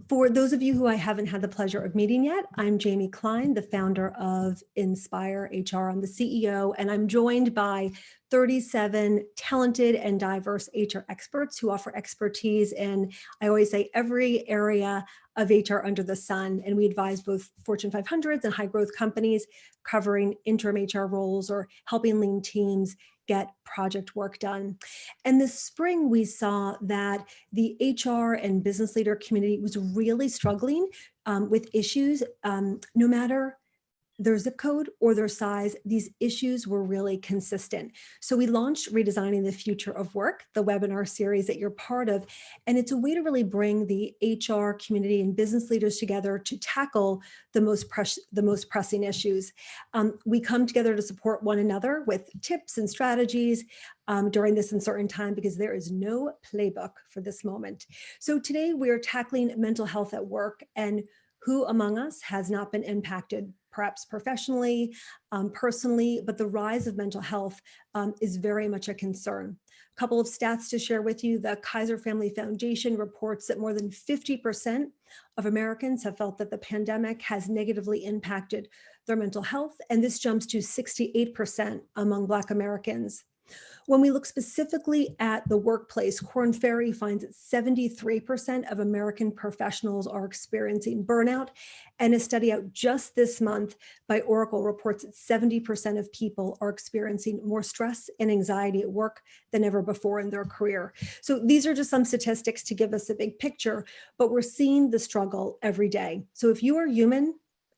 For those of you who I haven't had the pleasure of meeting yet, I'm Jamie Klein, the founder of Inspire HR. I'm the CEO, and I'm joined by 37 talented and diverse HR experts who offer expertise in, I always say, every area of HR under the sun. And we advise both Fortune 500s and high growth companies covering interim HR roles or helping lean teams get project work done. And this spring, we saw that the HR and business leader community was really struggling with issues, no matter their zip code or their size. These issues were really consistent. So we launched Redesigning the Future of Work, the webinar series that you're part of. And it's a way to really bring the HR community and business leaders together to tackle the most pressing issues. We come together to support one another with tips and strategies during this uncertain time, because there is no playbook for this moment. So today we are tackling mental health at work, and who among us has not been impacted, perhaps professionally, personally, but the rise of mental health is very much a concern. A couple of stats to share with you. The Kaiser Family Foundation reports that more than 50% of Americans have felt that the pandemic has negatively impacted their mental health, and this jumps to 68% among Black Americans. When we look specifically at the workplace, Korn Ferry finds that 73% of American professionals are experiencing burnout. And a study out just this month by Oracle reports that 70% of people are experiencing more stress and anxiety at work than ever before in their career. So these are just some statistics to give us a big picture, but we're seeing the struggle every day. So if you are human,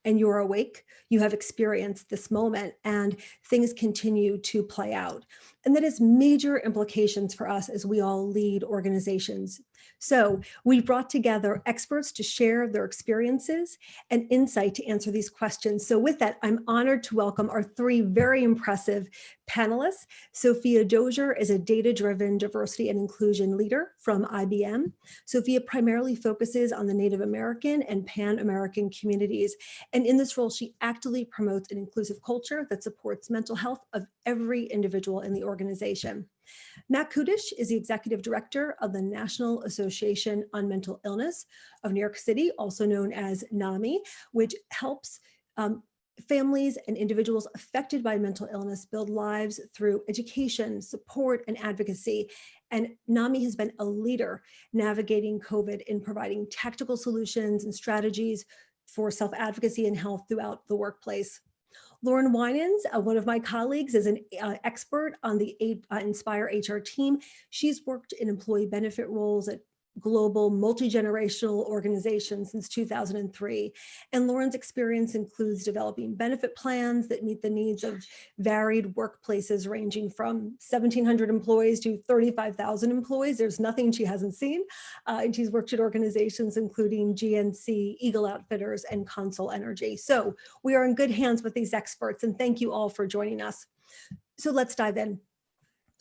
and you're awake, you have experienced this moment, and things continue to play out. And that has major implications for us as we all lead organizations. So we brought together experts to share their experiences and insight to answer these questions. So with that, I'm honored to welcome our three very impressive panelists. Sophia Dozier is a data-driven diversity and inclusion leader from IBM. Sophia primarily focuses on the Native American and Pan-American communities. And in this role, she actively promotes an inclusive culture that supports mental health of every individual in the organization. Matt Kudish is the executive director of the National Association on Mental Illness of New York City, also known as NAMI, which helps families and individuals affected by mental illness build lives through education, support, and advocacy. And NAMI has been a leader navigating COVID in providing tactical solutions and strategies for self-advocacy and health throughout the workplace. Lauren Winans, one of my colleagues, is an expert on the Inspire HR team. She's worked in employee benefit roles at global multi-generational organizations since 2003. And Lauren's experience includes developing benefit plans that meet the needs of varied workplaces ranging from 1,700 employees to 35,000 employees. There's nothing she hasn't seen. And she's worked at organizations including GNC, Eagle Outfitters, and Consol Energy. So we are in good hands with these experts, and thank you all for joining us. So let's dive in.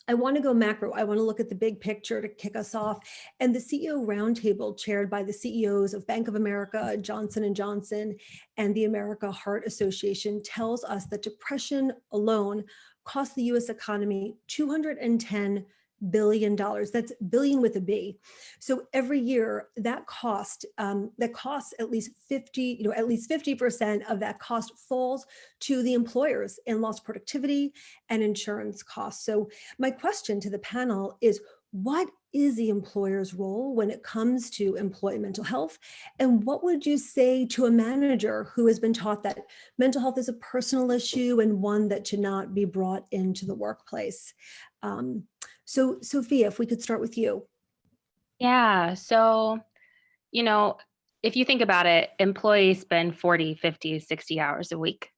I want to go macro. I want to look at the big picture to kick us off. And the CEO Roundtable, chaired by the CEOs of Bank of America, Johnson & Johnson, and the America Heart Association, tells us that depression alone costs the US economy $210 billion. That's billion with a B. So every year that costs at least 50% of that cost falls to the employers in lost productivity and insurance costs. So my question to the panel is, what is the employer's role when it comes to employee mental health? And what would you say to a manager who has been taught that mental health is a personal issue and one that should not be brought into the workplace? So Sophia, if we could start with you. Yeah. So, you know, if you think about it, employees spend 40, 50, 60 hours a week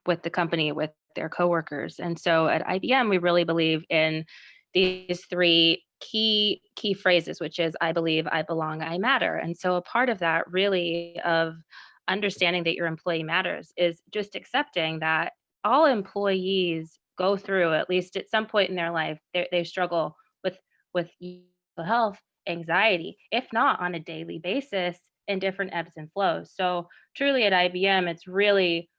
with the company, with their coworkers. And so at IBM, we really believe in these three key phrases, which is I believe, I belong, I matter. And so a part of that really of understanding that your employee matters is just accepting that all employees go through, at least at some point in their life, they struggle with mental health, anxiety, if not on a daily basis, in different ebbs and flows. So truly at IBM, it's really,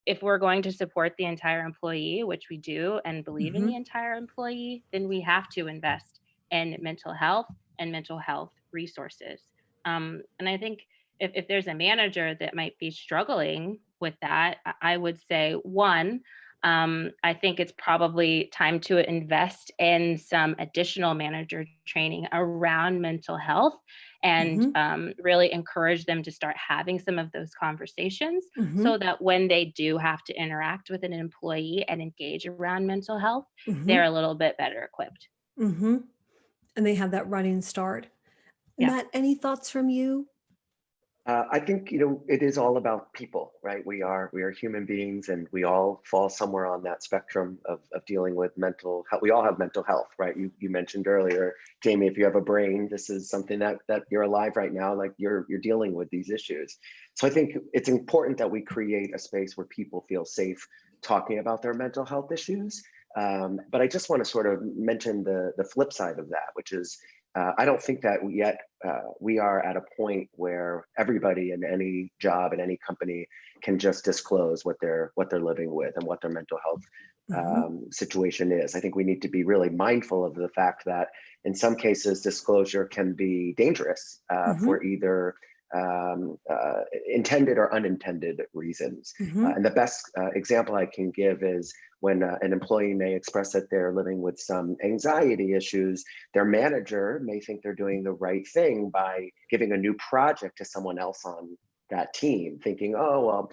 if we're going to support the entire employee, which we do and believe in the entire employee, then we have to invest in mental health and mental health resources. And I think if there's a manager that might be struggling with that, I would say one, I think it's probably time to invest in some additional manager training around mental health and Hmm. really encourage them to start having some of those conversations so Hmm. that when they do have to interact with an employee and engage around mental health, they're Hmm. a little bit better equipped. Hmm. And they have that running start. Yeah. Matt, any thoughts from you? I think it is all about people, right? We are human beings, and we all fall somewhere on that spectrum of dealing with mental health. We all have mental health, right? You mentioned earlier, Jamie, if you have a brain, this is something that you're alive right now, like you're dealing with these issues. So I think it's important that we create a space where people feel safe talking about their mental health issues. But I just want to sort of mention the flip side of that, which is I don't think that yet we are at a point where everybody in any job in any company can just disclose what they're living with and what their mental health Hmm. situation is. I think we need to be really mindful of the fact that in some cases disclosure can be dangerous Hmm. for either intended or unintended reasons. Hmm. And the best example I can give is when an employee may express that they're living with some anxiety issues, their manager may think they're doing the right thing by giving a new project to someone else on that team, thinking, oh, well,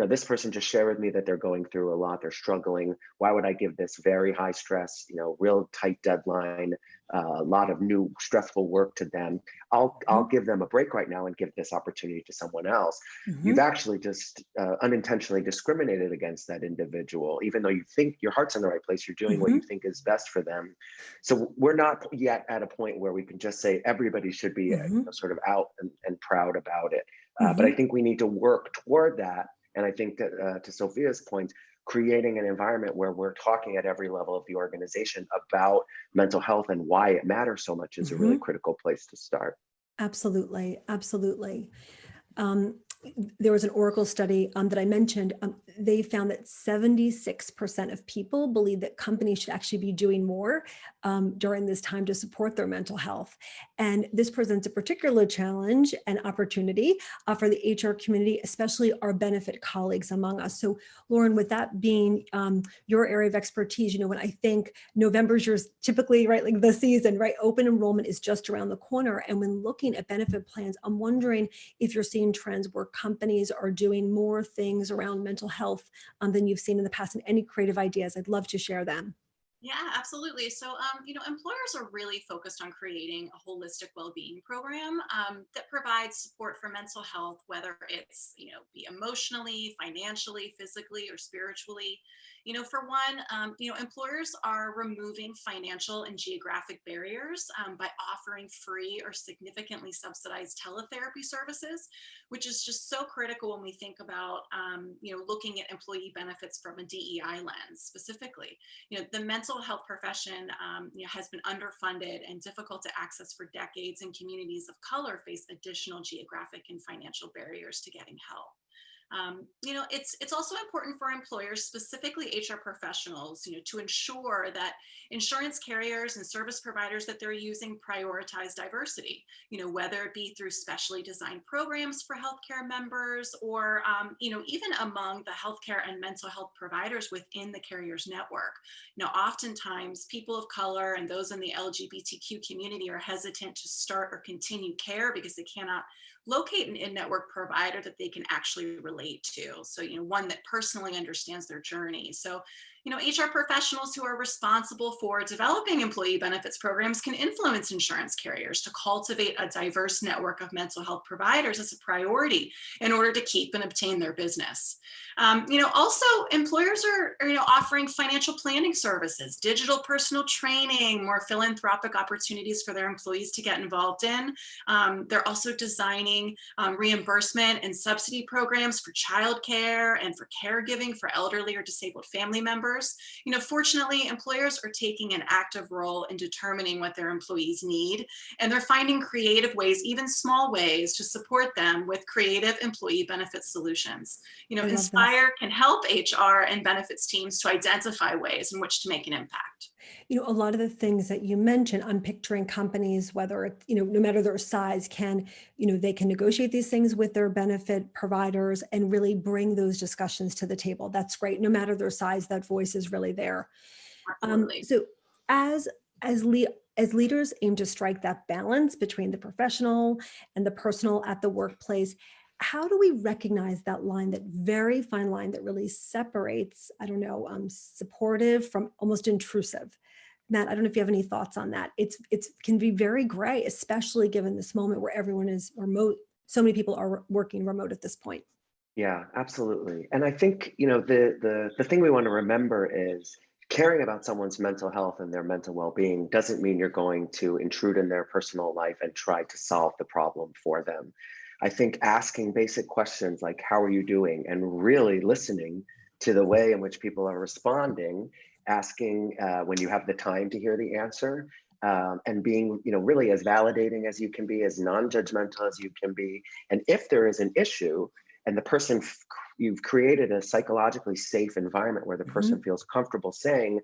this person just shared with me that they're going through a lot, they're struggling. Why would I give this very high stress, real tight deadline, a lot of new stressful work to them? I'll give them a break right now and give this opportunity to someone else. You've Hmm. actually just unintentionally discriminated against that individual, even though you think your heart's in the right place, you're doing what you Hmm. think is best for them. So we're not yet at a point where we can just say everybody should be Hmm. sort of out and proud about it. But I Hmm. think we need to work toward that. And I think that to Sophia's point, creating an environment where we're talking at every level of the organization about mental health and why it matters so much is a really Hmm. critical place to start. Absolutely. Absolutely. Um, there was an Oracle study that I mentioned. They found that 76% of people believe that companies should actually be doing more during this time to support their mental health. And this presents a particular challenge and opportunity for the HR community, especially our benefit colleagues among us. So, Lauren, with that being your area of expertise, when I think November's yours typically, right, like the season, right, open enrollment is just around the corner. And when looking at benefit plans, I'm wondering if you're seeing trends where companies are doing more things around mental health than you've seen in the past, and any creative ideas, I'd love to share them. Yeah, absolutely. So, employers are really focused on creating a holistic well-being program that provides support for mental health, whether it's, be emotionally, financially, physically, or spiritually. For one, employers are removing financial and geographic barriers by offering free or significantly subsidized teletherapy services, which is just so critical when we think about, looking at employee benefits from a DEI lens specifically. The mental health profession has been underfunded and difficult to access for decades, and communities of color face additional geographic and financial barriers to getting help. It's also important for employers, specifically HR professionals, to ensure that insurance carriers and service providers that they're using prioritize diversity. Whether it be through specially designed programs for healthcare members, or even among the healthcare and mental health providers within the carrier's network. Oftentimes people of color and those in the LGBTQ community are hesitant to start or continue care because they cannot locate an in-network provider that they can actually relate to. So, one that personally understands their journey. So, HR professionals who are responsible for developing employee benefits programs can influence insurance carriers to cultivate a diverse network of mental health providers as a priority in order to keep and obtain their business. Also employers are offering financial planning services, digital personal training, more philanthropic opportunities for their employees to get involved in. They're also designing reimbursement and subsidy programs for childcare and for caregiving for elderly or disabled family members. Fortunately, employers are taking an active role in determining what their employees need, and they're finding creative ways, even small ways, to support them with creative employee benefit solutions. I love this. Inspire can help HR and benefits teams to identify ways in which to make an impact. A lot of the things that you mentioned, I'm picturing companies, whether it, no matter their size, they can negotiate these things with their benefit providers and really bring those discussions to the table. That's great. No matter their size, that voice is really there. Absolutely. So as as le- as leaders aim to strike that balance between the professional and the personal at the workplace, how do we recognize that line, that very fine line that really separates, I don't know, supportive from almost intrusive? Matt, I don't know if you have any thoughts on that. It's can be very gray, especially given this moment where everyone is remote. So many people are working remote at this point. Yeah, absolutely. And I think, the thing we want to remember is caring about someone's mental health and their mental well-being doesn't mean you're going to intrude in their personal life and try to solve the problem for them. I think asking basic questions like how are you doing and really listening to the way in which people are responding, asking when you have the time to hear the answer, and being, really as validating as you can be, as non-judgmental as you can be. And if there is an issue, and the person you've created a psychologically safe environment where the person Mhm, feels comfortable saying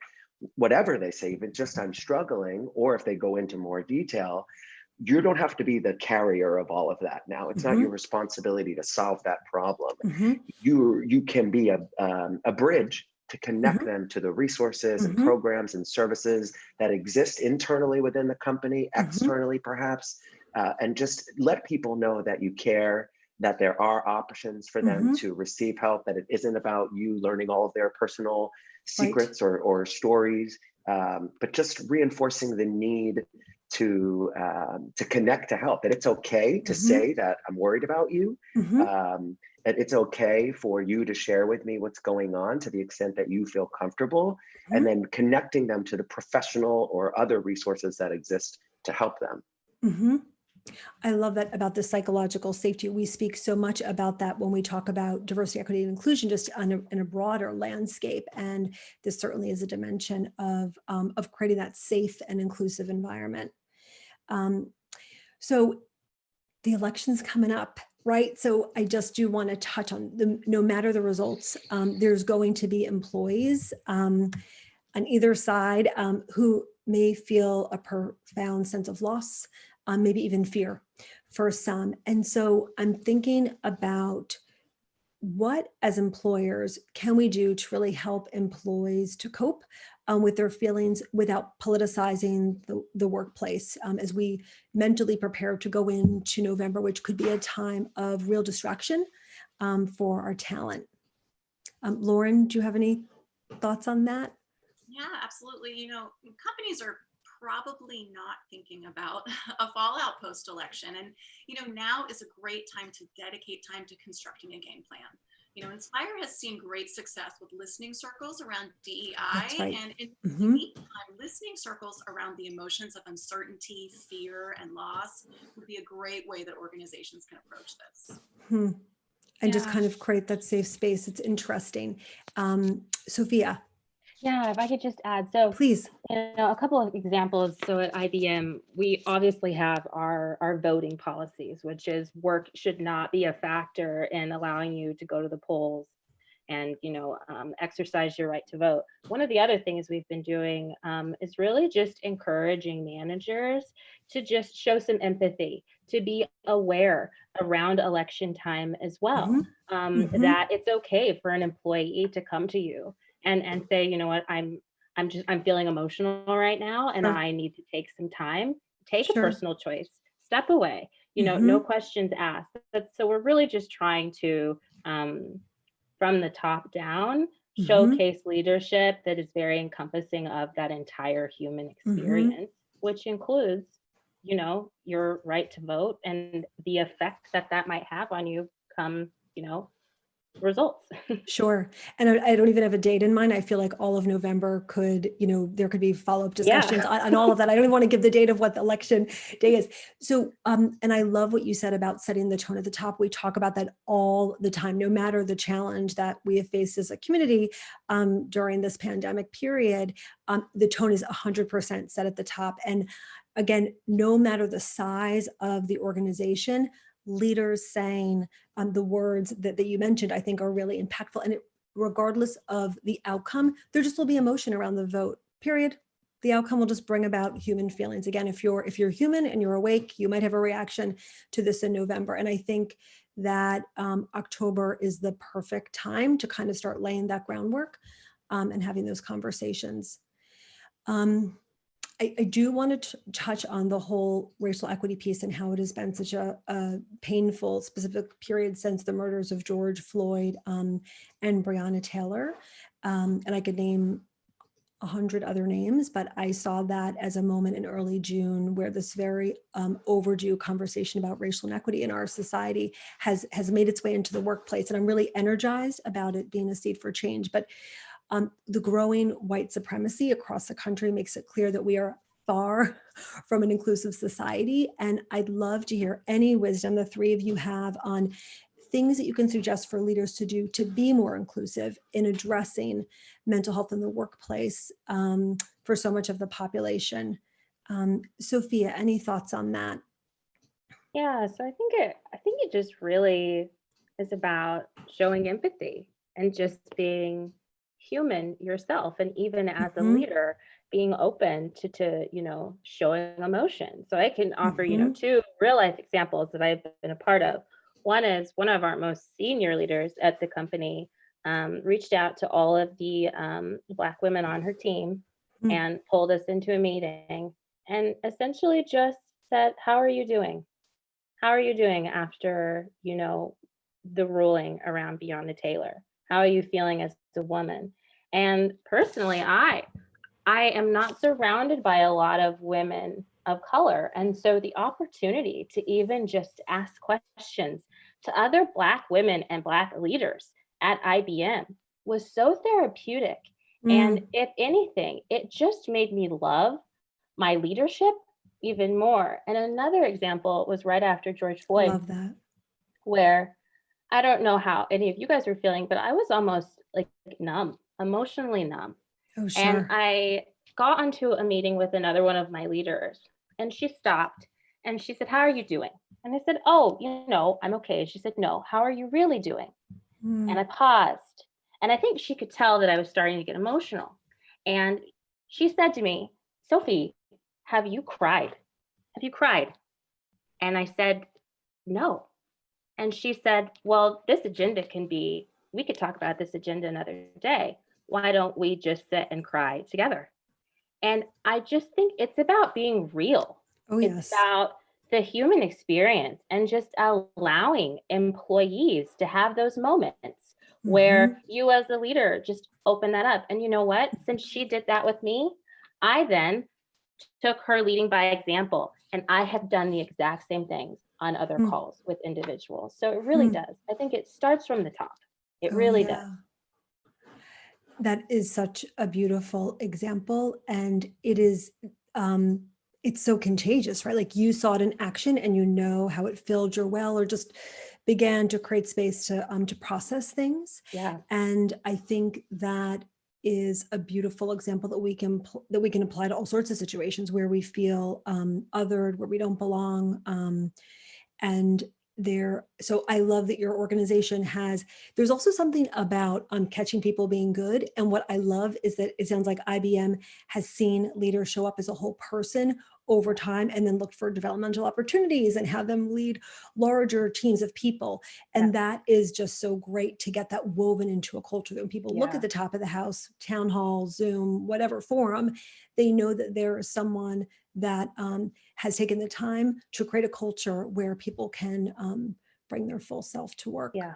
whatever they say, even just I'm struggling, or if they go into more detail, you don't have to be the carrier of all of that. Now it's not your mhm, responsibility to solve that problem. mhm, You can be a bridge to connect mhm, them to the resources and mhm, programs and services that exist internally within the company, mhm, externally perhaps, and just let people know that you care, that there are options for them mhm. to receive help, that it isn't about you learning all of their personal Right. secrets or stories, but just reinforcing the need to connect to help. That it's okay to Mhm, say that I'm worried about you. mhm, Um, that it's okay for you to share with me what's going on to the extent that you feel comfortable, and mhm, then connecting them to the professional or other resources that exist to help them. mhm. I love that about the psychological safety. We speak so much about that when we talk about diversity, equity, and inclusion, just in a broader landscape. And this certainly is a dimension of creating that safe and inclusive environment. Um, so the election's coming up, right? So I just do want to touch on no matter the results, there's going to be employees on either side who may feel a profound sense of loss, maybe even fear for some. And so I'm thinking about what, as employers, can we do to really help employees to cope with their feelings without politicizing the workplace as we mentally prepare to go into November, which could be a time of real distraction for our talent. Lauren, do you have any thoughts on that? Yeah, absolutely. Companies are probably not thinking about a fallout post election. And, now is a great time to dedicate time to constructing a game plan. Inspire has seen great success with listening circles around That's DEI. right. And in the Hmm. meantime, listening circles around the emotions of uncertainty, fear, and loss would be a great way that organizations can approach this. And just Yeah. kind of create that safe space. It's interesting. Sophia, Yeah, if I could just add, so please. a couple of examples. So at IBM, we obviously have our voting policies, which is work should not be a factor in allowing you to go to the polls and exercise your right to vote. One of the other things we've been doing is really just encouraging managers to just show some empathy, to be aware around election time as well, Hmm. Hmm. that it's okay for an employee to come to you and say, you know what, I'm feeling emotional right now and Sure. I need to take some time. Take a Sure. personal choice, step away, no Hmm. questions asked. So we're really just trying to from the top down, Hmm. showcase leadership that is very encompassing of that entire human Hmm. experience, which includes, your right to vote and the effect that that might have on you come, results. Sure. And I don't even have a date in mind. I feel like all of November could, there could be follow-up discussions Yeah. on all of that. I don't even want to give the date of what the election day is. So, and I love what you said about setting the tone at the top. We talk about that all the time, no matter the challenge that we have faced as a community during this pandemic period. The tone is 100% set at the top. And again, no matter the size of the organization, leaders saying the words that you mentioned, I think are really impactful. And regardless of the outcome, there just will be emotion around the vote, period. The outcome will just bring about human feelings. Again, if you're human and you're awake, you might have a reaction to this in November. And I think that October is the perfect time to kind of start laying that groundwork and having those conversations. I do want to touch on the whole racial equity piece and how it has been such a painful, specific period since the murders of George Floyd and Breonna Taylor. And I could name 100 other names, but I saw that as a moment in early June where this very overdue conversation about racial inequity in our society has made its way into the workplace. And I'm really energized about it being a seed for change. But the growing white supremacy across the country makes it clear that we are far from an inclusive society. And I'd love to hear any wisdom the three of you have on things that you can suggest for leaders to do to be more inclusive in addressing mental health in the workplace for so much of the population. Sophia, any thoughts on that? Yeah, so I think it just really is about showing empathy and just being human yourself, and even as a leader being open to showing emotion. So I can offer two real life examples that I've been a part of. One is one of our most senior leaders at the company reached out to all of the Black women on her team and pulled us into a meeting and essentially just said, how are you doing? How are you doing after, the ruling around Breonna Taylor? How are you feeling as a woman? And personally, I am not surrounded by a lot of women of color. And so the opportunity to even just ask questions to other Black women and Black leaders at IBM was so therapeutic. And if anything, it just made me love my leadership even more. And another example was right after George Floyd, Love that. where I don't know how any of you guys were feeling, but I was almost like numb, emotionally numb. Oh, And sure. I got onto a meeting with another one of my leaders, and she stopped and she said, how are you doing? And I said, oh, I'm okay. She said, no, how are you really doing? And I paused. And I think she could tell that I was starting to get emotional. And she said to me, Sophie, have you cried? Have you cried? And I said, no. And she said, well, we could talk about this agenda another day. Why don't we just sit and cry together? And I just think it's about being real. Oh, It's yes. about the human experience and just allowing employees to have those moments where you as the leader just open that up. And you know what? Since she did that with me, I then took her leading by example, and I have done the exact same things on other calls with individuals. So it really does. I think it starts from the top. It really does. That is such a beautiful example. And it is, it's so contagious, right? Like you saw it in action and you know how it filled your well or just began to create space to process things. Yeah. And I think that is a beautiful example that we can apply to all sorts of situations where we feel othered, where we don't belong. So I love that your organization there's also something about catching people being good. And what I love is that it sounds like IBM has seen leaders show up as a whole person over time and then look for developmental opportunities and have them lead larger teams of people. And that is just so great to get that woven into a culture that when people look at the top of the house, town hall, Zoom, whatever forum, they know that there is someone that has taken the time to create a culture where people can bring their full self to work. Yeah.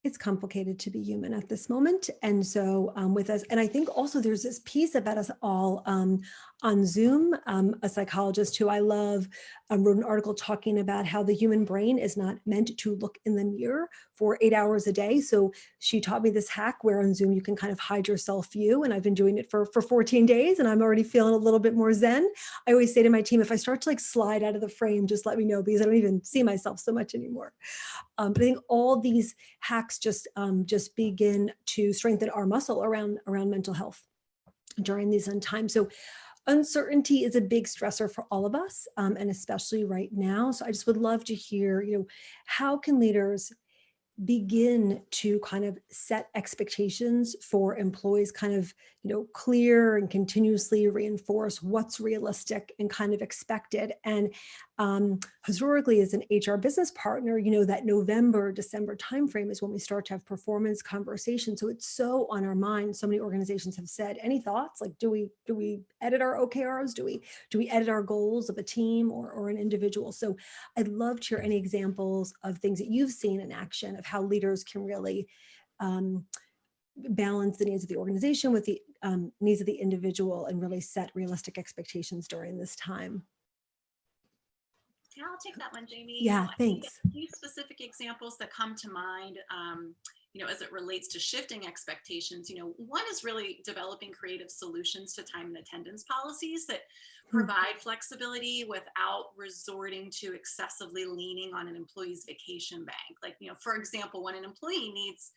It's complicated to be human at this moment. And so with us, and I think also there's this piece about us all on Zoom. A psychologist who I love wrote an article talking about how the human brain is not meant to look in the mirror for 8 hours a day. So she taught me this hack where on Zoom you can kind of hide your self view. And I've been doing it for 14 days and I'm already feeling a little bit more zen. I always say to my team, if I start to like slide out of the frame, just let me know because I don't even see myself so much anymore. But I think all these hacks just begin to strengthen our muscle around mental health during these times. So uncertainty is a big stressor for all of us, and especially right now. So I just would love to hear, how can leaders begin to kind of set expectations for employees, kind of, clear and continuously reinforce what's realistic and kind of expected. And historically, as an HR business partner, that November, December timeframe is when we start to have performance conversations. So it's so on our mind. So many organizations have said, any thoughts? Like, do we edit our OKRs? Do we edit our goals of a team or an individual? So I'd love to hear any examples of things that you've seen in action of how leaders can really balance the needs of the organization with the needs of the individual and really set realistic expectations during this time. Yeah, I'll take that one, Jamie. Yeah, I think thanks. a few specific examples that come to mind, as it relates to shifting expectations. One is really developing creative solutions to time and attendance policies that provide flexibility without resorting to excessively leaning on an employee's vacation bank. Like, for example, when an employee needs,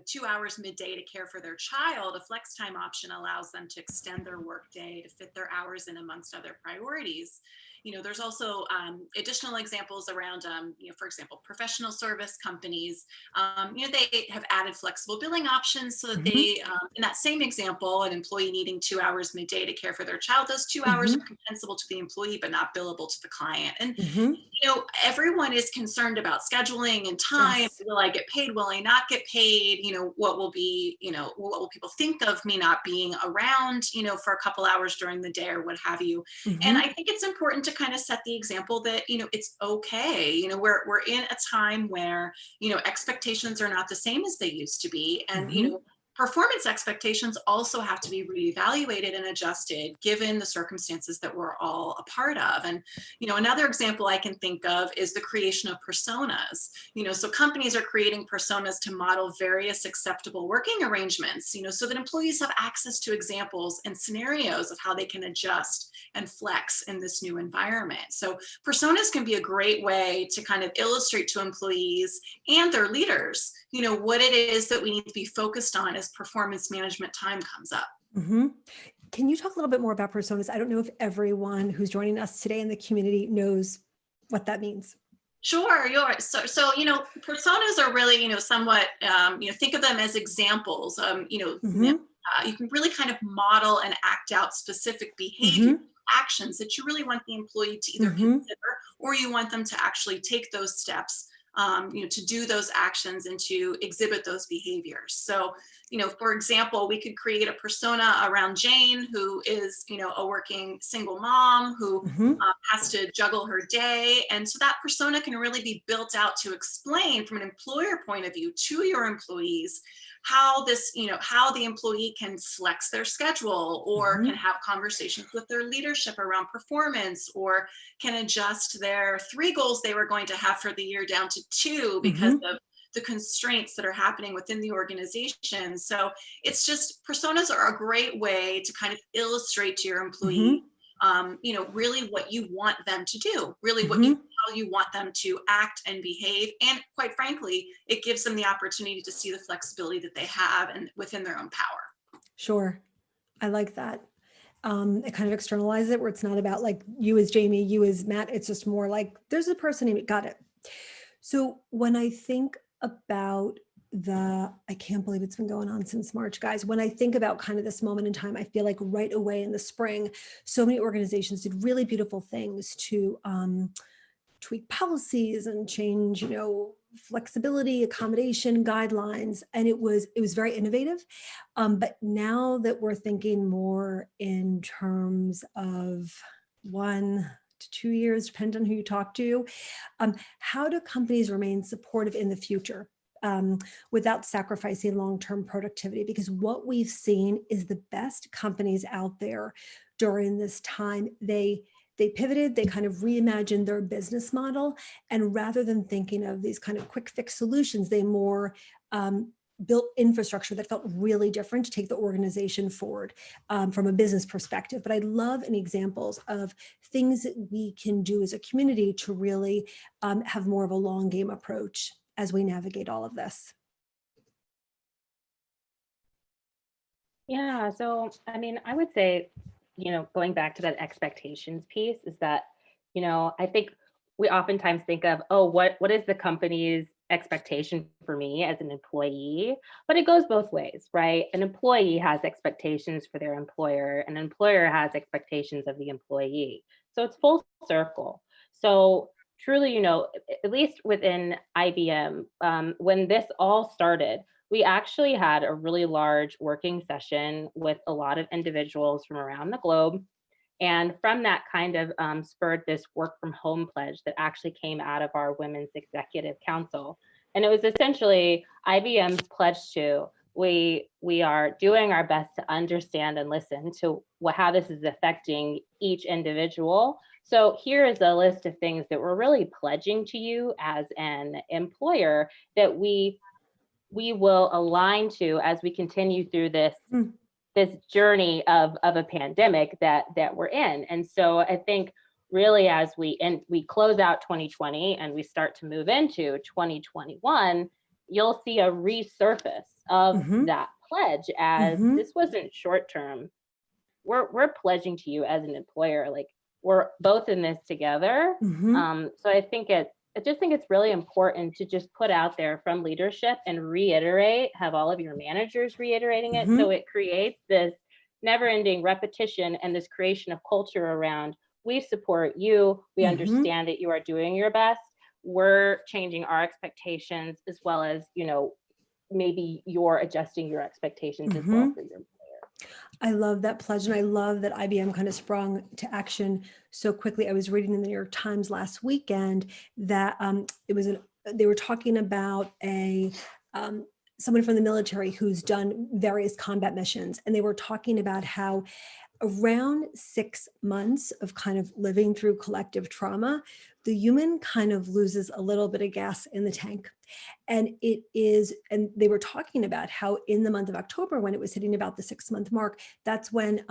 2 hours midday to care for their child, a flex time option allows them to extend their workday to fit their hours in amongst other priorities. There's also additional examples around, for example, professional service companies. They have added flexible billing options so that they, in that same example, an employee needing 2 hours midday to care for their child, those 2 hours are compensable to the employee, but not billable to the client. And, everyone is concerned about scheduling and time. Yes. Will I get paid? Will I not get paid? What will people think of me not being around, for a couple hours during the day or what have you. And I think it's important to kind of set the example that, it's okay. We're in a time where, expectations are not the same as they used to be. And, performance expectations also have to be reevaluated and adjusted given the circumstances that we're all a part of. And, another example I can think of is the creation of personas. So companies are creating personas to model various acceptable working arrangements, so that employees have access to examples and scenarios of how they can adjust and flex in this new environment. So personas can be a great way to kind of illustrate to employees and their leaders, what it is that we need to be focused on as performance management time comes up. Can you talk a little bit more about personas? I don't know if everyone who's joining us today in the community knows what that means. Sure, you're right. So personas are really, somewhat, think of them as examples. You can really kind of model and act out specific behavior actions that you really want the employee to either consider or you want them to actually take those steps, to do those actions and to exhibit those behaviors. So, for example, we could create a persona around Jane, who is, a working single mom who has to juggle her day. And so that persona can really be built out to explain from an employer point of view to your employees how this, how the employee can flex their schedule or can have conversations with their leadership around performance or can adjust their 3 goals they were going to have for the year down to 2 because of the constraints that are happening within the organization. So it's just personas are a great way to kind of illustrate to your employee, really what you want them to do, really how you want them to act and behave. And quite frankly, it gives them the opportunity to see the flexibility that they have and within their own power. Sure. I like that. It kind of externalizes it where it's not about like you as Jamie, you as Matt. It's just more like there's a person named, got it. So when I think about I can't believe it's been going on since March, guys. When I think about kind of this moment in time, I feel like right away in the spring, so many organizations did really beautiful things to tweak policies and change, flexibility, accommodation guidelines. And it was very innovative. But now that we're thinking more in terms of 1 to 2 years, depending on who you talk to, how do companies remain supportive in the future? Without sacrificing long-term productivity, because what we've seen is the best companies out there during this time, they pivoted, they kind of reimagined their business model. And rather than thinking of these kind of quick fix solutions, they more built infrastructure that felt really different to take the organization forward from a business perspective. But I'd love any examples of things that we can do as a community to really have more of a long game approach as we navigate all of this. Yeah, so I mean, I would say, going back to that expectations piece is that, I think we oftentimes think of, oh, what is the company's expectation for me as an employee, but it goes both ways, right? An employee has expectations for their employer, an employer has expectations of the employee. So it's full circle. So truly, at least within IBM, when this all started, we actually had a really large working session with a lot of individuals from around the globe. And from that kind of spurred this work from home pledge that actually came out of our Women's Executive Council. And it was essentially IBM's pledge to we are doing our best to understand and listen to how this is affecting each individual. So here is a list of things that we're really pledging to you as an employer that we will align to as we continue through this journey of a pandemic that we're in. And so I think really as we close out 2020 and we start to move into 2021, you'll see a resurface of that pledge as this wasn't short term. We're pledging to you as an employer, like we're both in this together. So I just think it's really important to just put out there from leadership and reiterate, have all of your managers reiterating it. So it creates this never ending repetition and this creation of culture around, we support you. We understand that you are doing your best. We're changing our expectations as well as, maybe you're adjusting your expectations as well for your employer. I love that pledge. And I love that IBM kind of sprung to action so quickly. I was reading in the New York Times last weekend that they were talking about someone from the military who's done various combat missions. And they were talking about how around 6 months of kind of living through collective trauma, the human kind of loses a little bit of gas in the tank. And they were talking about how in the month of October, when it was hitting about the 6-month mark, that's when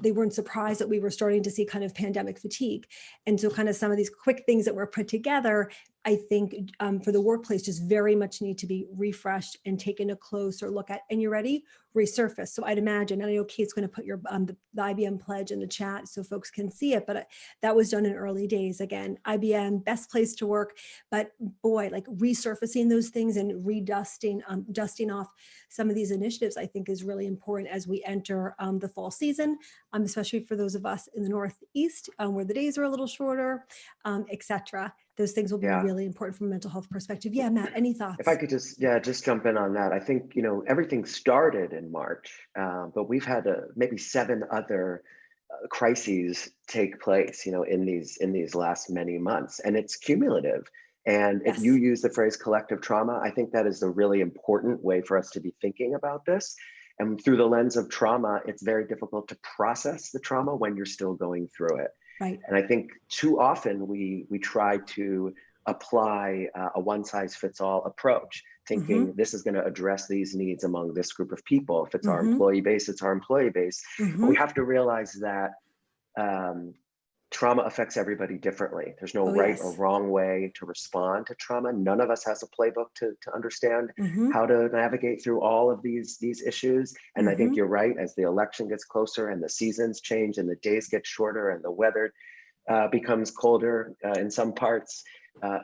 they weren't surprised that we were starting to see kind of pandemic fatigue. And so kind of some of these quick things that were put together, I think for the workplace just very much need to be refreshed and taken a closer look at. And you're ready, resurface. So I'd imagine, and I know Kate's going to put your the IBM pledge in the chat so folks can see it, but that was done in early days. Again, IBM, best place to work, but boy, like resurfacing those things and dusting off some of these initiatives, I think is really important as we enter the fall season, especially for those of us in the Northeast where the days are a little shorter, etc. Those things will be really important from a mental health perspective. Yeah, Matt, any thoughts? If I could just jump in on that. I think, everything started in March, but we've had maybe 7 other crises take place, in these last many months, and it's cumulative. And if you use the phrase collective trauma, I think that is a really important way for us to be thinking about this. And through the lens of trauma, it's very difficult to process the trauma when you're still going through it. Right. And I think too often we try to apply a one-size-fits-all approach, thinking this is going to address these needs among this group of people. If it's our employee base, it's our employee base. But we have to realize that trauma affects everybody differently. There's no right or wrong way to respond to trauma. None of us has a playbook to understand how to navigate through all of these issues. And I think you're right, as the election gets closer and the seasons change and the days get shorter and the weather becomes colder in some parts,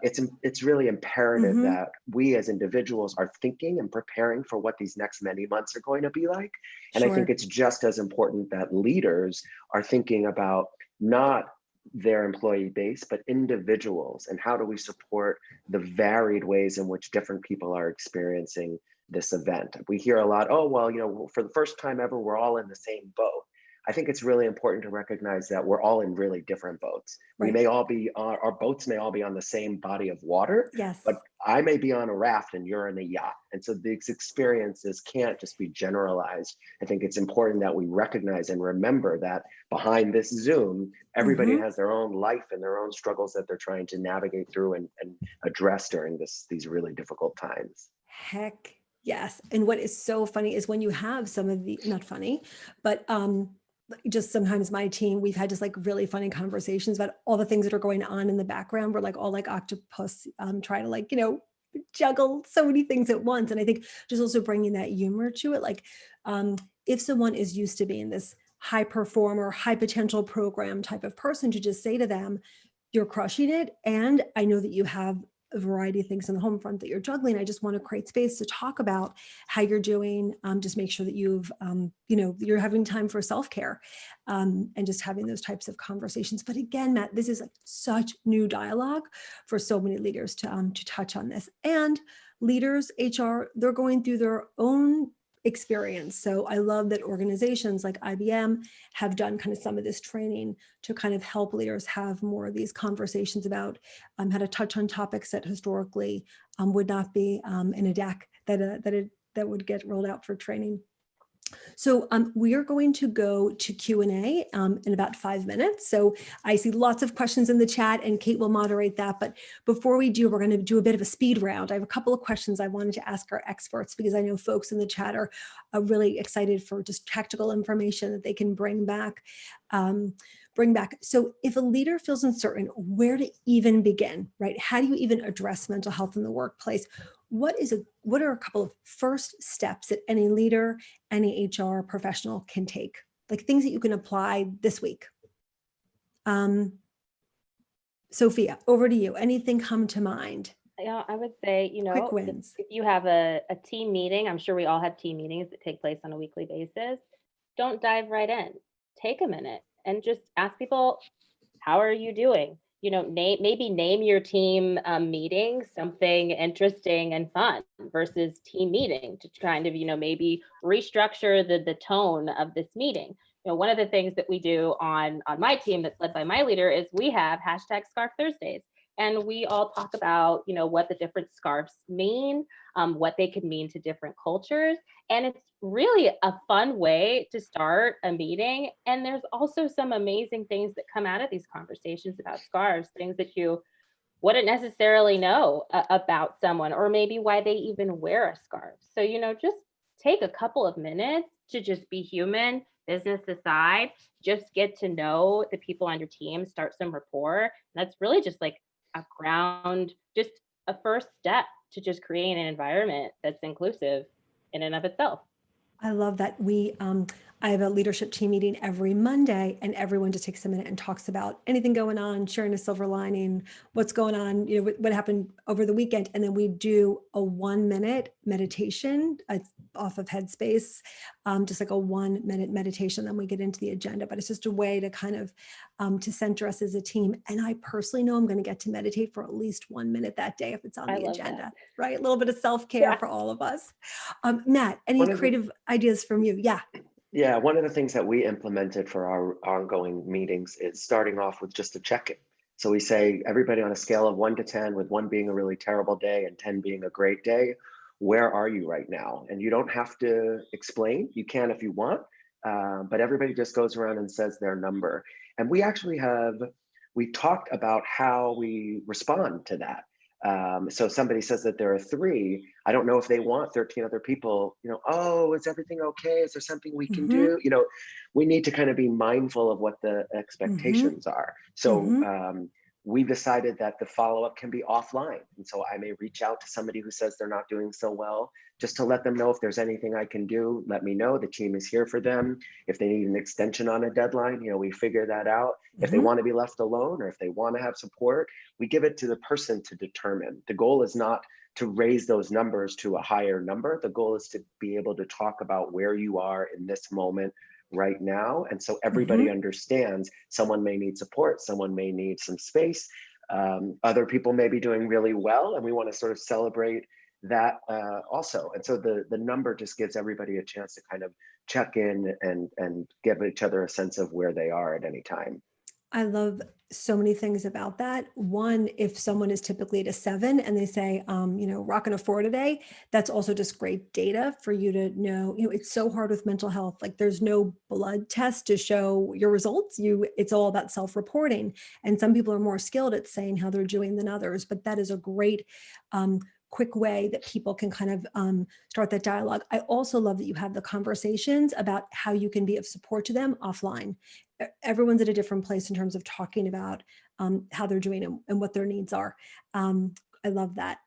it's really imperative that we as individuals are thinking and preparing for what these next many months are going to be like. And I think it's just as important that leaders are thinking about not their employee base, but individuals, and how do we support the varied ways in which different people are experiencing this event. We hear a lot, oh, well, for the first time ever, we're all in the same boat. I think it's really important to recognize that we're all in really different boats. Right. We may all be, our boats may all be on the same body of water, but I may be on a raft and you're in a yacht. And so these experiences can't just be generalized. I think it's important that we recognize and remember that behind this Zoom, everybody has their own life and their own struggles that they're trying to navigate through and address during these really difficult times. Heck yes. And what is so funny is when you have some of the, not funny, but just sometimes my team, we've had just like really funny conversations about all the things that are going on in the background. We're like all like octopus trying to juggle so many things at once. And I think just also bringing that humor to it, like if someone is used to being this high performer, high potential program type of person, to just say to them, you're crushing it. And I know that you have a variety of things on the home front that you're juggling. I just want to create space to talk about how you're doing. Just make sure that you're having time for self-care, and just having those types of conversations. But again, Matt, this is like such new dialogue for so many leaders to touch on this. And leaders, HR, they're going through their own experience. So I love that organizations like IBM have done kind of some of this training to kind of help leaders have more of these conversations about how to touch on topics that historically would not be in a deck that would get rolled out for training. So we are going to go to Q&A in about 5 minutes. So I see lots of questions in the chat, and Kate will moderate that. But before we do, we're going to do a bit of a speed round. I have a couple of questions I wanted to ask our experts, because I know folks in the chat are really excited for just tactical information that they can bring back. So if a leader feels uncertain where to even begin, right? How do you even address mental health in the workplace? What are a couple of first steps that any leader, any HR professional can take? Like things that you can apply this week. Sophia, over to you. Anything come to mind? Yeah, I would say, Quick wins. if you have a team meeting, I'm sure we all have team meetings that take place on a weekly basis. Don't dive right in. Take a minute and just ask people, how are you doing? Maybe name your team meeting something interesting and fun versus team meeting, to kind of, maybe restructure the tone of this meeting. One of the things that we do on my team that's led by my leader is we have #Scarf Thursdays. And we all talk about, what the different scarves mean, what they could mean to different cultures. And it's really a fun way to start a meeting. And there's also some amazing things that come out of these conversations about scarves, things that you wouldn't necessarily know about someone, or maybe why they even wear a scarf. So, just take a couple of minutes to just be human, business aside, just get to know the people on your team, start some rapport. And that's really just like just a first step to just create an environment that's inclusive in and of itself. I love that. I have a leadership team meeting every Monday, and everyone just takes a minute and talks about anything going on, sharing a silver lining, what's going on, what happened over the weekend. And then we do a 1-minute meditation off of Headspace, just like a 1-minute meditation. Then we get into the agenda, but it's just a way to kind of to center us as a team. And I personally know I'm going to get to meditate for at least 1 minute that day if it's on the agenda, right? A little bit of self-care for all of us. Matt, any creative ideas from you? Yeah, one of the things that we implemented for our ongoing meetings is starting off with just a check-in. So we say, everybody on a scale of 1 to 10, with 1 being a really terrible day and 10 being a great day, where are you right now? And you don't have to explain. You can if you want, but everybody just goes around and says their number. And we talked about how we respond to that. So somebody says that there are 3, I don't know if they want 13 other people, oh, is everything okay? Is there something we can do? We need to kind of be mindful of what the expectations are. So we decided that the follow-up can be offline. And so I may reach out to somebody who says they're not doing so well, just to let them know if there's anything I can do, let me know. The team is here for them. If they need an extension on a deadline, we figure that out. If they want to be left alone, or if they want to have support, we give it to the person to determine. The goal is not to raise those numbers to a higher number. The goal is to be able to talk about where you are in this moment right now. And so everybody understands someone may need support, someone may need some space. Other people may be doing really well, and we want to sort of celebrate that also. And so the number just gives everybody a chance to kind of check in and give each other a sense of where they are at any time. I love so many things about that. One, if someone is typically at a 7 and they say, rocking a 4 today, that's also just great data for you to know. It's so hard with mental health. Like there's no blood test to show your results. It's all about self-reporting. And some people are more skilled at saying how they're doing than others, but that is a great quick way that people can kind of start that dialogue. I also love that you have the conversations about how you can be of support to them offline. Everyone's at a different place in terms of talking about how they're doing and what their needs are. I love that.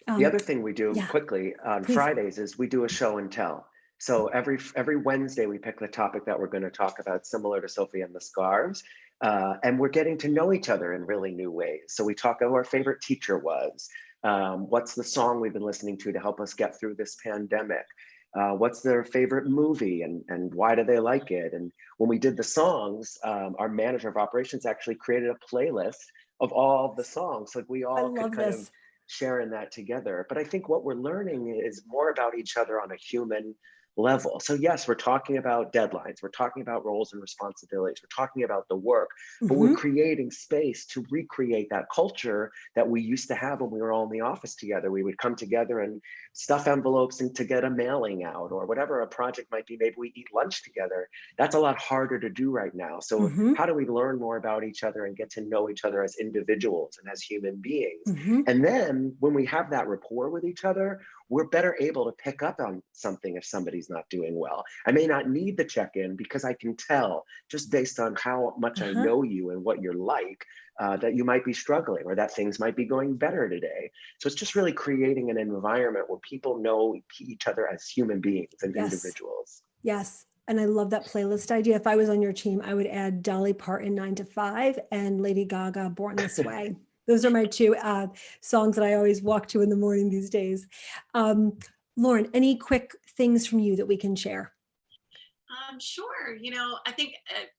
The other thing we do quickly on Please. Fridays is we do a show and tell. So every Wednesday we pick the topic that we're going to talk about, similar to Sophie and the scarves. And we're getting to know each other in really new ways. So we talk about who our favorite teacher was. What's the song we've been listening to help us get through this pandemic? What's their favorite movie and why do they like it? And when we did the songs, our manager of operations actually created a playlist of all the songs. Like we I all could love kind of this. share in that together. But I think what we're learning is more about each other on a human level. So yes, we're talking about deadlines, we're talking about roles and responsibilities, we're talking about the work, but we're Mhm. creating space to recreate that culture that we used to have when we were all in the office together. We would come together and stuff envelopes and to get a mailing out or whatever a project might be. Maybe we eat lunch together. That's a lot harder to do right now. So Mhm. how do we learn more about each other and get to know each other as individuals and as human beings? Mhm. And then when we have that rapport with each other, we're better able to pick up on something if somebody's not doing well. I may not need the check-in because I can tell just based on how much I Uh-huh. know you and what you're like, that you might be struggling or that things might be going better today. So it's just really creating an environment where people know each other as human beings and Yes. individuals. Yes. And I love that playlist idea. If I was on your team, I would add Dolly Parton 9 to 5 and Lady Gaga Born This Way. Those are my two songs that I always walk to in the morning these days. Um, Lauren, any quick things from you that we can share? Sure. I think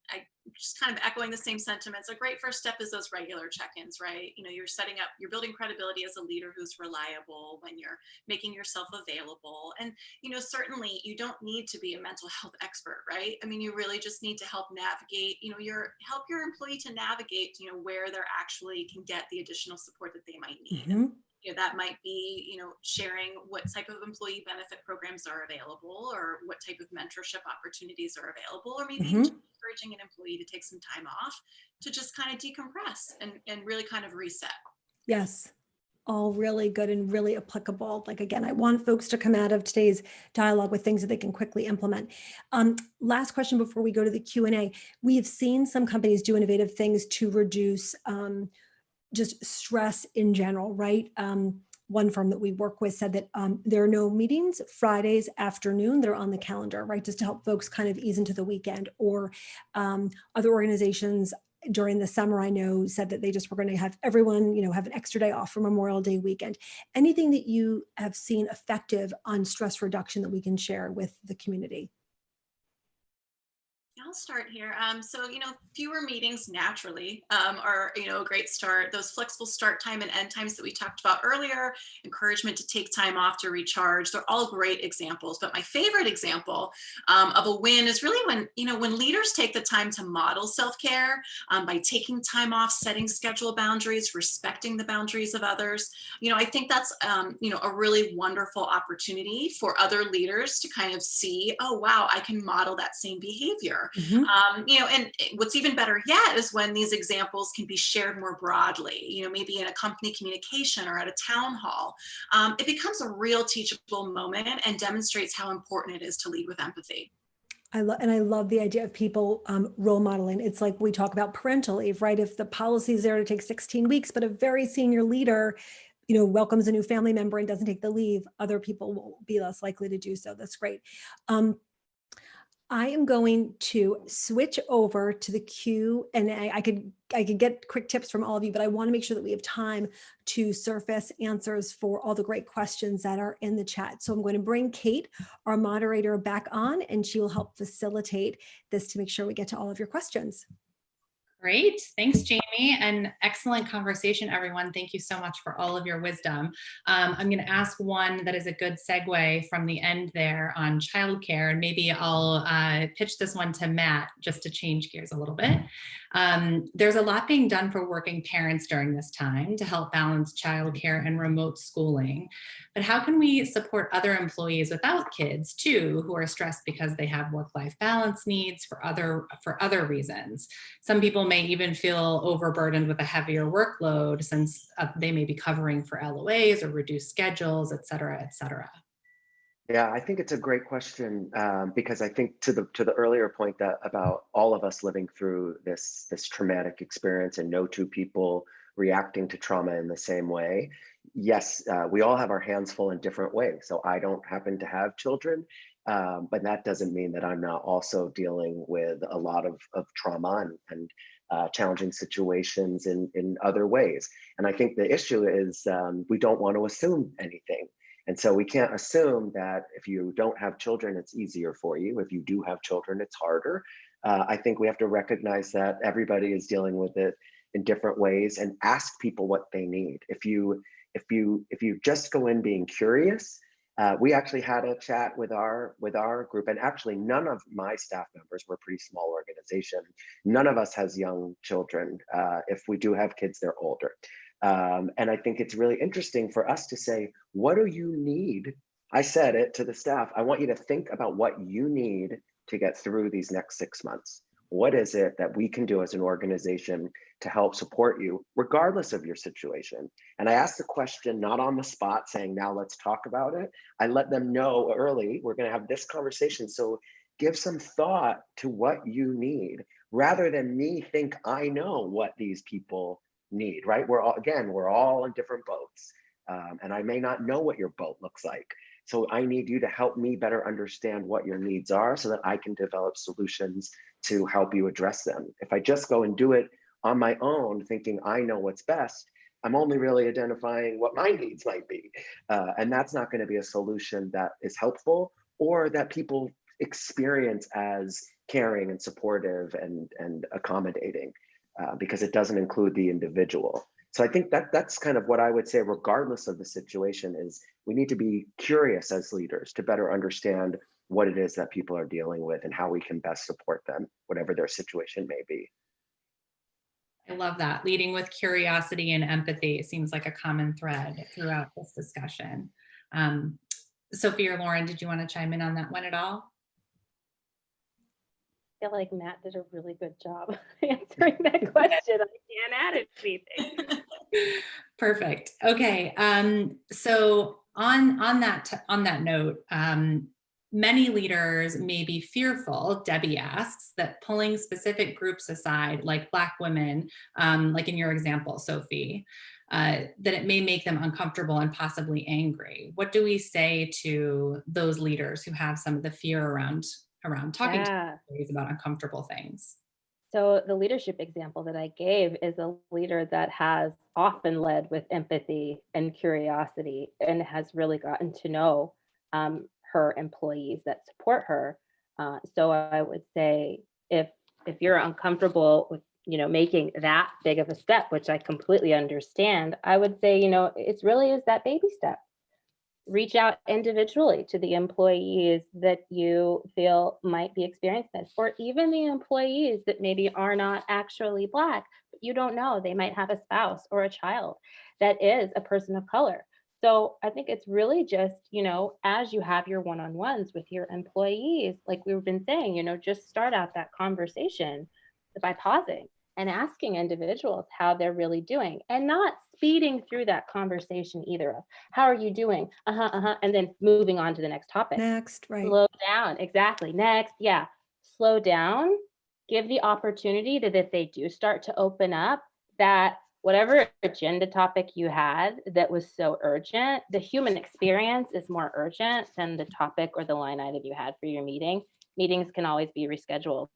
I just kind of echoing the same sentiments. A great first step is those regular check-ins, right? You're building credibility as a leader who's reliable when you're making yourself available. And, certainly you don't need to be a mental health expert, right? I mean, you really just need to help navigate, help your employee to navigate, where they're actually can get the additional support that they might need. And, Mhm. that might be, sharing what type of employee benefit programs are available or what type of mentorship opportunities are available, or maybe even just Mhm. encouraging an employee to take some time off to just kind of decompress and really kind of reset. Yes. All really good and really applicable. Like again, I want folks to come out of today's dialogue with things that they can quickly implement. Last question before we go to the Q&A. We have seen some companies do innovative things to reduce just stress in general, right? One firm that we work with said that there are no meetings Fridays afternoon that are on the calendar, right? Just to help folks kind of ease into the weekend. Or other organizations during the summer, I know, said that they just were going to have everyone, have an extra day off for Memorial Day weekend. Anything that you have seen effective on stress reduction that we can share with the community? I'll start here. So, fewer meetings naturally are, a great start. Those flexible start time and end times that we talked about earlier, encouragement to take time off to recharge, they're all great examples. But my favorite example of a win is really when leaders take the time to model self-care by taking time off, setting schedule boundaries, respecting the boundaries of others. I think that's, a really wonderful opportunity for other leaders to kind of see, oh, wow, I can model that same behavior. Mhm. And what's even better yet is when these examples can be shared more broadly, maybe in a company communication or at a town hall. It becomes a real teachable moment and demonstrates how important it is to lead with empathy. I love the idea of people role modeling. It's like we talk about parental leave, right? If the policy is there to take 16 weeks, but a very senior leader, welcomes a new family member and doesn't take the leave, other people will be less likely to do so. That's great. Um, I am going to switch over to the Q and A. I could get quick tips from all of you, but I want to make sure that we have time to surface answers for all the great questions that are in the chat. So I'm going to bring Kate, our moderator, back on, and she will help facilitate this to make sure we get to all of your questions. Great. Thanks, Jamie. And excellent conversation, everyone. Thank you so much for all of your wisdom. I'm going to ask one that is a good segue from the end there on childcare. And maybe I'll pitch this one to Matt just to change gears a little bit. There's a lot being done for working parents during this time to help balance childcare and remote schooling. But how can we support other employees without kids too, who are stressed because they have work-life balance needs for other reasons? Some people may even feel overburdened with a heavier workload since they may be covering for LOAs or reduced schedules, et cetera, et cetera. Yeah, I think it's a great question, because I think to the earlier point that about all of us living through this traumatic experience and no two people reacting to trauma in the same way. Yes, we all have our hands full in different ways. So I don't happen to have children, but that doesn't mean that I'm not also dealing with a lot of trauma and challenging situations in other ways. And I think the issue is we don't want to assume anything. And so we can't assume that if you don't have children, it's easier for you. If you do have children, it's harder. I think we have to recognize that everybody is dealing with it in different ways and ask people what they need. If you just go in being curious, we actually had a chat with our group, and actually none of my staff members, we're a pretty small organization, none of us has young children. If we do have kids, they're older. And I think it's really interesting for us to say, what do you need? I said it to the staff, I want you to think about what you need to get through these next 6 months. What is it that we can do as an organization to help support you, regardless of your situation? And I asked the question, not on the spot, saying, now let's talk about it. I let them know early, we're gonna have this conversation. So give some thought to what you need, rather than me think I know what these people need, right? We're all in different boats. And I may not know what your boat looks like. So I need you to help me better understand what your needs are so that I can develop solutions to help you address them. If I just go and do it on my own, thinking I know what's best, I'm only really identifying what my needs might be. And that's not going to be a solution that is helpful or that people experience as caring and supportive and accommodating, because it doesn't include the individual. So I think that's kind of what I would say, regardless of the situation, is we need to be curious as leaders to better understand what it is that people are dealing with and how we can best support them, whatever their situation may be. I love that. Leading with curiosity and empathy seems like a common thread throughout this discussion. Sophie or Lauren, did you want to chime in on that one at all? I feel like Matt did a really good job answering that question. I can't add anything. Perfect. Okay. So on that note, many leaders may be fearful, Debbie asks, that pulling specific groups aside, like Black women, like in your example, Sophie, that it may make them uncomfortable and possibly angry. What do we say to those leaders who have some of the fear around talking to employees about uncomfortable things? So the leadership example that I gave is a leader that has often led with empathy and curiosity and has really gotten to know her employees that support her. So I would say if you're uncomfortable with making that big of a step, which I completely understand, I would say it's really is that baby step. Reach out individually to the employees that you feel might be experiencing this, or even the employees that maybe are not actually Black, but you don't know, they might have a spouse or a child that is a person of color. So I think it's really just, as you have your one-on-ones with your employees, like we've been saying, just start out that conversation by pausing and asking individuals how they're really doing, and not speeding through that conversation either of how are you doing, and then moving on to the next topic. Next, right. Slow down, exactly. Next, yeah. Slow down, give the opportunity that if they do start to open up, that whatever agenda topic you had that was so urgent, the human experience is more urgent than the topic or the line item you had for your meeting. Meetings can always be rescheduled.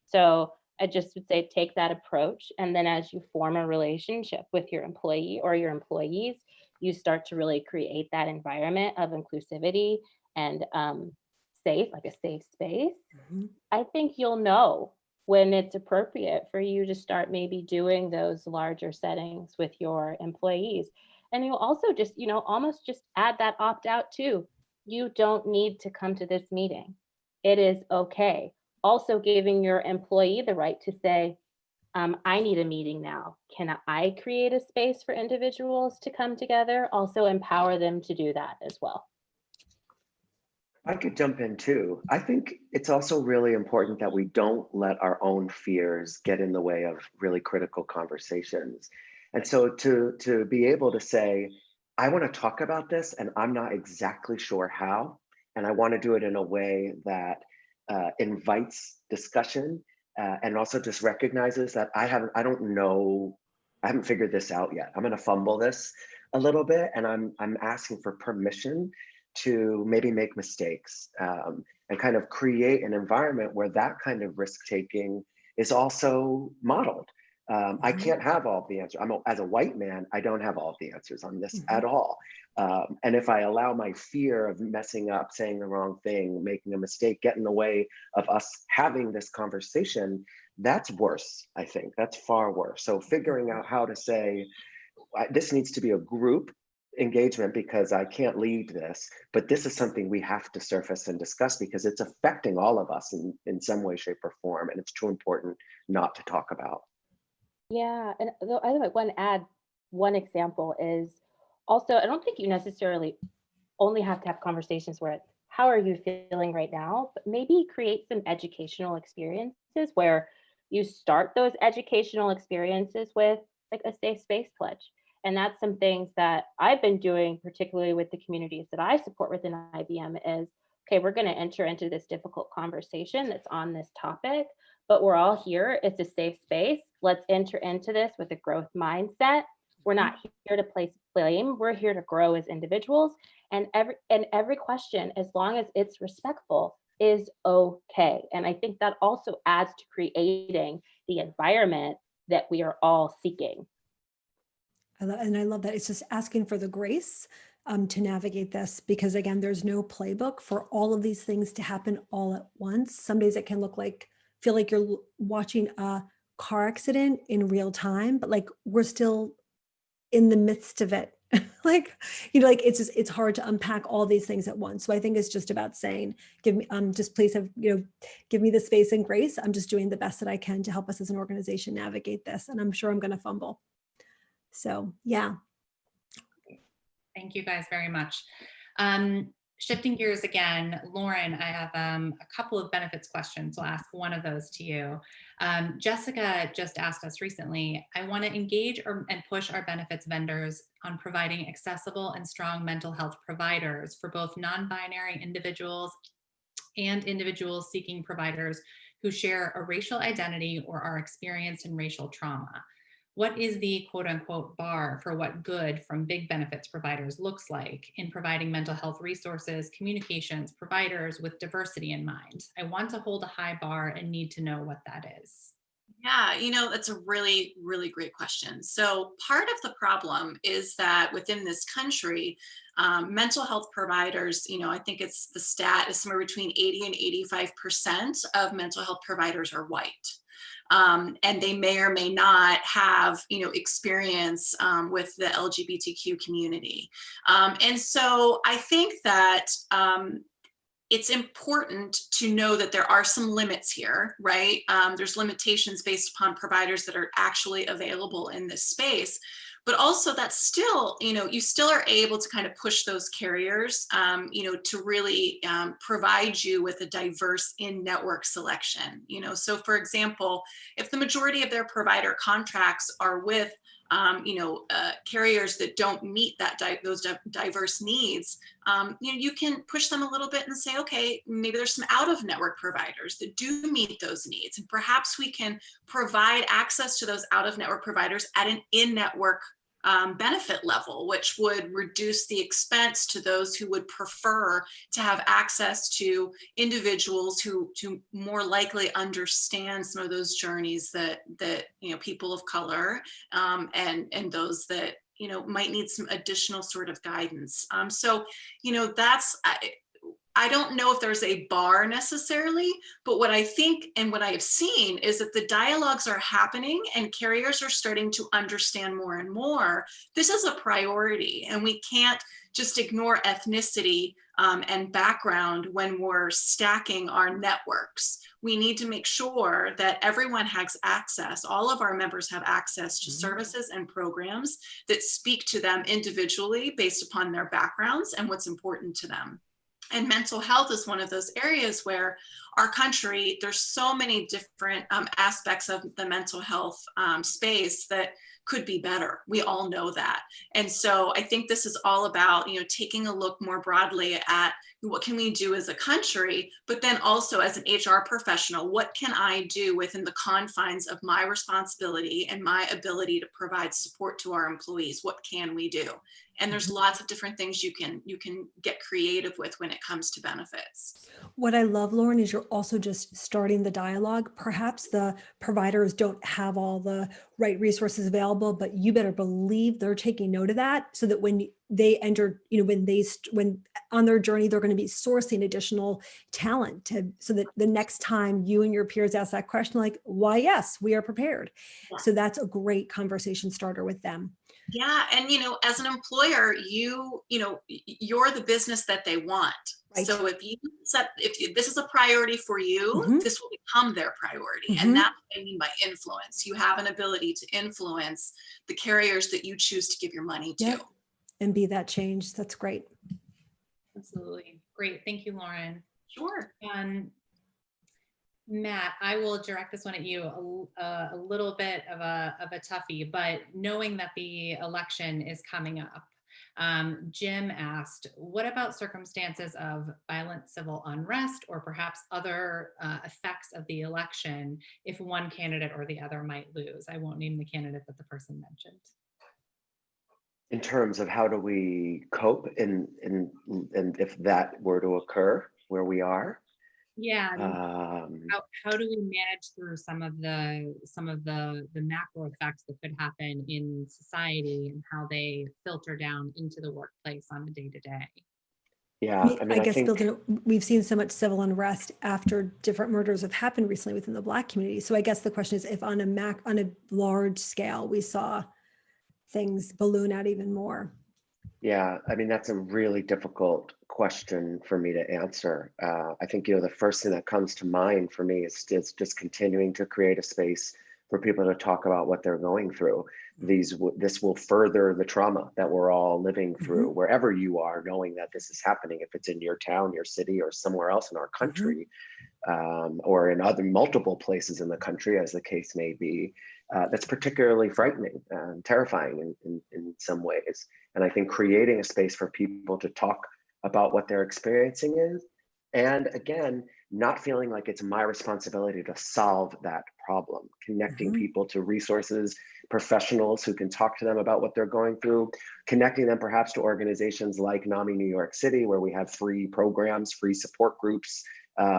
So I just would say take that approach. And then as you form a relationship with your employee or your employees, you start to really create that environment of inclusivity and safe space. Mhm. I think you'll know when it's appropriate for you to start maybe doing those larger settings with your employees. And you'll also just, almost just add that opt out too. You don't need to come to this meeting. It is okay. Also giving your employee the right to say, I need a meeting now. Can I create a space for individuals to come together? Also empower them to do that as well. I could jump in too. I think it's also really important that we don't let our own fears get in the way of really critical conversations. And so to be able to say, I want to talk about this and I'm not exactly sure how, and I want to do it in a way that invites discussion and also just recognizes that I haven't figured this out yet. I'm going to fumble this a little bit, and I'm asking for permission to maybe make mistakes and kind of create an environment where that kind of risk taking is also modeled. I can't have all of the answers. As a white man, I don't have all of the answers on this at all. And if I allow my fear of messing up, saying the wrong thing, making a mistake, get in the way of us having this conversation, that's worse, I think. That's far worse. So figuring out how to say, this needs to be a group engagement because I can't lead this, but this is something we have to surface and discuss because it's affecting all of us in some way, shape, or form. And it's too important not to talk about. Yeah, and though I want to add one example is also, I don't think you necessarily only have to have conversations where it's how are you feeling right now, but maybe create some educational experiences where you start those educational experiences with like a safe space pledge. And that's some things that I've been doing, particularly with the communities that I support within IBM is, okay, we're going to enter into this difficult conversation that's on this topic, but we're all here. It's a safe space. Let's enter into this with a growth mindset. We're not here to place blame. We're here to grow as individuals. And every question, as long as it's respectful, is okay. And I think that also adds to creating the environment that we are all seeking. And I love that. It's just asking for the grace to navigate this because again, there's no playbook for all of these things to happen all at once. Some days it can feel like you're watching a car accident in real time, but like we're still in the midst of it. Like, it's hard to unpack all these things at once. So I think it's just about saying, give me, just please have, give me the space and grace. I'm just doing the best that I can to help us as an organization navigate this. And I'm sure I'm going to fumble. So, yeah. Thank you guys very much. Shifting gears again, Lauren, I have a couple of benefits questions. I'll ask one of those to you. Jessica just asked us recently, I want to engage and push our benefits vendors on providing accessible and strong mental health providers for both non-binary individuals and individuals seeking providers who share a racial identity or are experienced in racial trauma. What is the quote unquote bar for what good from big benefits providers looks like in providing mental health resources, communications, providers with diversity in mind? I want to hold a high bar and need to know what that is. Yeah, that's a really, really great question. So part of the problem is that within this country, mental health providers, I think it's the stat is somewhere between 80 and 85% of mental health providers are white. And they may or may not have, experience with the LGBTQ community. And so I think that it's important to know that there are some limits here, right? There's limitations based upon providers that are actually available in this space. But also that's still, you still are able to kind of push those carriers, to really provide you with a diverse in-network selection. So for example, if the majority of their provider contracts are with carriers that don't meet those diverse needs, you can push them a little bit and say, okay, maybe there's some out-of-network providers that do meet those needs. And perhaps we can provide access to those out-of-network providers at an in-network benefit level, which would reduce the expense to those who would prefer to have access to individuals who to more likely understand some of those journeys that people of color and those that might need some additional sort of guidance. So that's I don't know if there's a bar necessarily, but what I think and what I have seen is that the dialogues are happening and carriers are starting to understand more and more. This is a priority and we can't just ignore ethnicity and background when we're stacking our networks. We need to make sure that everyone has access, all of our members have access to services and programs that speak to them individually based upon their backgrounds and what's important to them. And mental health is one of those areas where our country, there's so many different aspects of the mental health space that could be better. We all know that. And so I think this is all about, taking a look more broadly at what can we do as a country, but then also as an HR professional, what can I do within the confines of my responsibility and my ability to provide support to our employees? What can we do? And there's lots of different things you can get creative with when it comes to benefits. What I love, Lauren, is you're also just starting the dialogue. Perhaps the providers don't have all the right resources available, but you better believe they're taking note of that so that when they enter, when on their journey, they're going to be sourcing additional talent so that the next time you and your peers ask that question, like, why, yes, we are prepared. Yeah. So that's a great conversation starter with them. Yeah, and as an employer, you're the business that they want. Right. So this is a priority for you, Mhm. this will become their priority. Mhm. And that's what I mean by influence. You have an ability to influence the carriers that you choose to give your money to. Yep. And be that change. That's great. Absolutely. Great. Thank you, Lauren. Sure. Matt, I will direct this one at you, a little bit of a toughie, but knowing that the election is coming up, Jim asked, what about circumstances of violent civil unrest or perhaps other effects of the election if one candidate or the other might lose? I won't name the candidate that the person mentioned. In terms of how do we cope and if that were to occur where we are? Yeah. How do we manage through some of the macro effects that could happen in society and how they filter down into the workplace on a day-to-day? Yeah, I guess think building, we've seen so much civil unrest after different murders have happened recently within the Black community. So I guess the question is, if on a large scale we saw things balloon out even more. Yeah, that's a really difficult question for me to answer. I think, the first thing that comes to mind for me is just continuing to create a space for people to talk about what they're going through. This will further the trauma that we're all living through, wherever you are, knowing that this is happening, if it's in your town, your city, or somewhere else in our country, or in other multiple places in the country, as the case may be. That's particularly frightening and terrifying in some ways. And I think creating a space for people to talk about what they're experiencing is, and again, not feeling like it's my responsibility to solve that problem, connecting people to resources, professionals who can talk to them about what they're going through, connecting them perhaps to organizations like NAMI New York City, where we have free programs, free support groups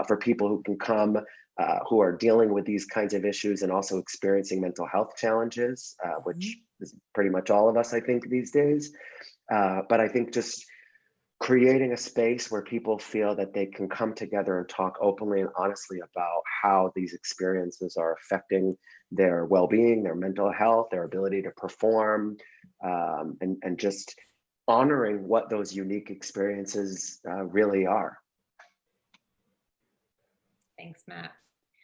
for people who can come, who are dealing with these kinds of issues and also experiencing mental health challenges, which is pretty much all of us, I think, these days. But I think just creating a space where people feel that they can come together and talk openly and honestly about how these experiences are affecting their well-being, their mental health, their ability to perform, and just honoring what those unique experiences really are. Thanks, Matt.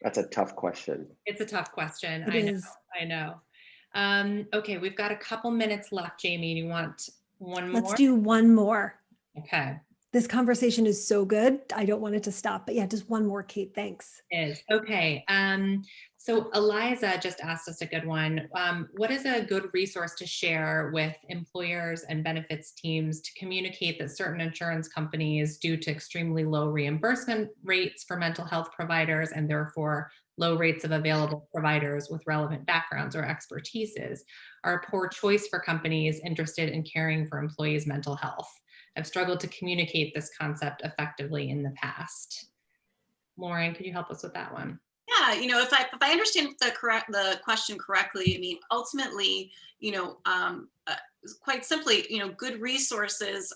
That's a tough question. It's a tough question. I know. Okay, we've got a couple minutes left. Jamie, do you want one more? Let's do one more. Okay. This conversation is so good. I don't want it to stop, but yeah, just one more, Kate. Thanks. Okay. So Eliza just asked us a good one. What is a good resource to share with employers and benefits teams to communicate that certain insurance companies, due to extremely low reimbursement rates for mental health providers and therefore low rates of available providers with relevant backgrounds or expertises, are a poor choice for companies interested in caring for employees' mental health? I've struggled to communicate this concept effectively in the past. Lauren, could you help us with that one? Yeah, if I understand the question correctly, ultimately, quite simply, good resources.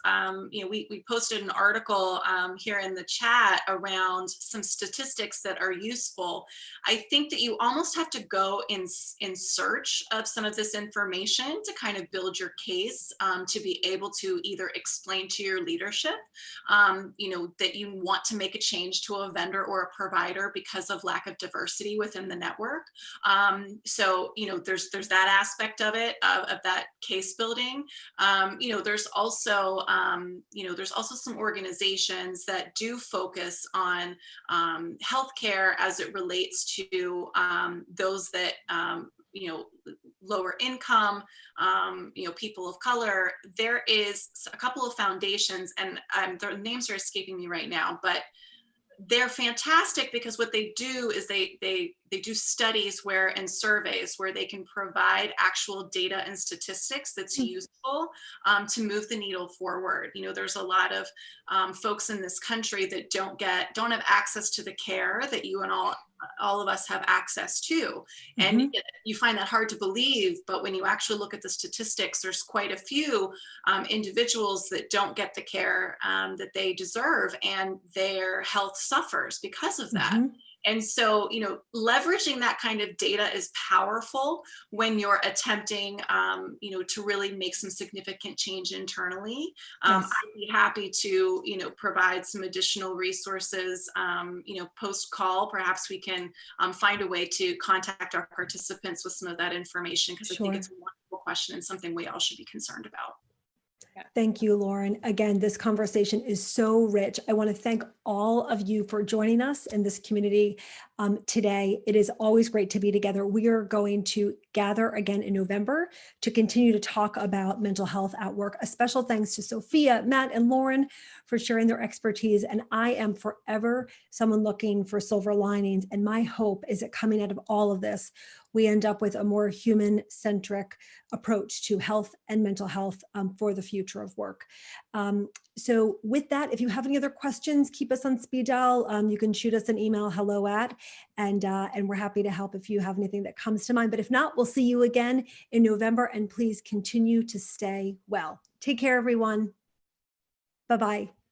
We posted an article here in the chat around some statistics that are useful. I think that you almost have to go in search of some of this information to kind of build your case, to be able to either explain to your leadership, that you want to make a change to a vendor or a provider because of lack of diversity within the network. So, there's that aspect of it, of that case building. There's also some organizations that do focus on healthcare as it relates to those that lower income, people of color. There is a couple of foundations, and their names are escaping me right now, but they're fantastic because what they do is they they do studies where and surveys where they can provide actual data and statistics that's useful to move the needle forward. You know, there's a lot of folks in this country that don't have access to the care that you and all of us have access to. And you find that hard to believe, but when you actually look at the statistics, there's quite a few individuals that don't get the care that they deserve, and their health suffers because of that. And so, you know, leveraging that kind of data is powerful when you're attempting, you know, to really make some significant change internally. I'd be happy to, you know, provide some additional resources, you know, post call. Perhaps we can find a way to contact our participants with some of that information, because I think it's a wonderful question and something we all should be concerned about. Thank you, Lauren. Again, this conversation is so rich. I want to thank all of you for joining us in this community today. It is always great to be together. We are going to gather again in November to continue to talk about mental health at work. A special thanks to Sophia, Matt, and Lauren for sharing their expertise. And I am forever someone looking for silver linings. And my hope is that coming out of all of this, we end up with a more human-centric approach to health and mental health for the future of work. So with that, if you have any other questions, keep us on speed dial. You can shoot us an email, hello@, and we're happy to help if you have anything that comes to mind. But if not, we'll see you again in November, and please continue to stay well. Take care, everyone. Bye-bye.